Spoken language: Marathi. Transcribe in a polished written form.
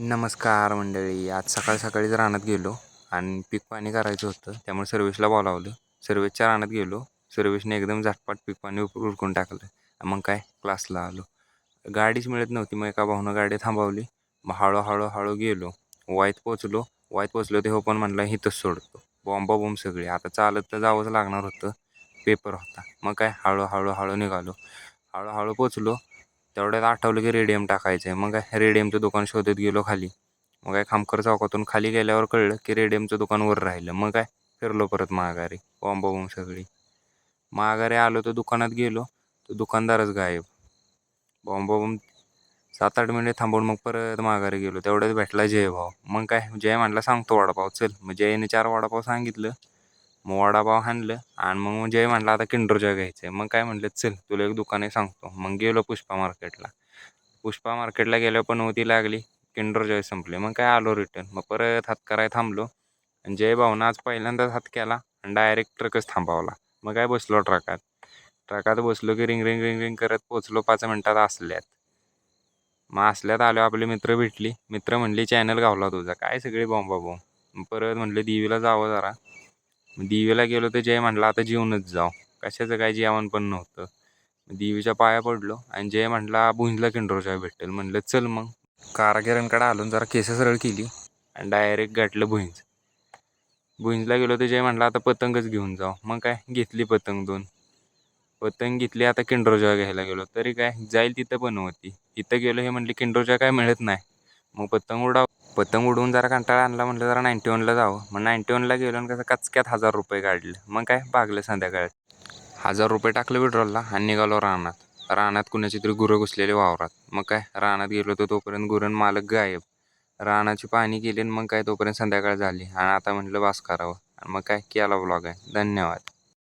नमस्कार मंडळी. आज सकाळीच रानात गेलो आणि पीक पाणी करायचं होतं, त्यामुळे सर्वेशला बोलावलं. सर्वेशच्या रानात गेलो. सर्वेशने एकदम झटपट पीक पाणी उरकून टाकलं. मग काय क्लासला आलो. गाडीच मिळत नव्हती, मग एका भाऊनं गाडी थांबवली. मग हळू गेलो. वाईत पोचलो ते हो पण म्हणला इथंच सोडतो. बॉम्ब सगळे. आता चालत तर जावंच लागणार होतं, पेपर होता. मग काय हळू निघालो. हळू पोचलो. तेवढ्यात आठवलं की रेडियम टाकायचं आहे. मग काय रेडियमचं दुकान शोधत गेलो खाली. मग काय खामकर चौकातून खाली गेल्यावर कळलं की रेडियमचं दुकान वर राहिलं. मग काय फिरलो परत माघारी. बॉम्ब सगळी. माघारी आलो तर दुकानात गेलो तर दुकानदारच गायब. बॉम्ब 7-8 मिनिट थांबवून मग परत माघारी गेलो. तेवढ्यात भेटला जय भाऊ. मग काय जय म्हणला सांगतो वडापाव चल. मग जयने 4 वडापाव सांगितलं. मग वडापाव आणलं आणि मग जय म्हणला आता किंडर जॉय घ्यायचं आहे. मग काय म्हणलं चल तुला एक दुकान आहे सांगतो. मग गेलो पुष्पा मार्केटला गेल्यावर पण होती लागली. किंडर जॉय संपले. मग काय आलो रिटर्न. मग परत हात करायला थांबलो आणि जय भाऊनं आज पहिल्यांदाच हात केला आणि डायरेक्ट ट्रकच थांबवला. मग काय बसलो ट्रकात बसलो की रिंग करत पोचलो 5 मिनिटात असल्यात. मग असल्यात आलो. आपले मित्र भेटली. मित्र म्हणली चॅनल गावला तुझा. काय सगळे बॉम्ब. परत म्हणले देवीला जावं जरा. देवीला गेलो तर जय म्हणला आता जेवूनच जाऊ. कशाचं काय जेवण पण नव्हतं. देवीच्या पाया पडलो आणि जय म्हटला भुंजला किंडर जॉय भेटेल. म्हणलं चल. मग कारागिरांकडे आलो, जरा केस सरळ केली आणि डायरेक्ट गाठलं भुंजला गेलो तर जय म्हटला आता पतंगच घेऊन जाऊ. मग काय घेतली पतंग 2 पतंग घेतली. आता किंडर जॉय घ्यायला गेलो तरी काय जाईल तिथं पण होती. इथं गेलो हे म्हणले किंडर जॉय काय मिळत नाही. मग पतंग उडवून जरा कंटाळा आणला. म्हटलं जरा 91ला जावं. मग 91ला गेलो आणि कसं कचक्यात 1000 रुपये काढले. मग काय भागलं संध्याकाळी. 1000 रुपये टाकलं विड्रॉलला आणि निघालो रानात कुणाची तरी गुरं घुसलेले वावरात. मग काय रानात गेलो तर तोपर्यंत गुरण मालक गायब. रानाची पाणी केली आणि मग काय तोपर्यंत संध्याकाळ झाली आणि आता म्हटलं बास करावं. आणि मग काय केला व्लॉग आहे. धन्यवाद.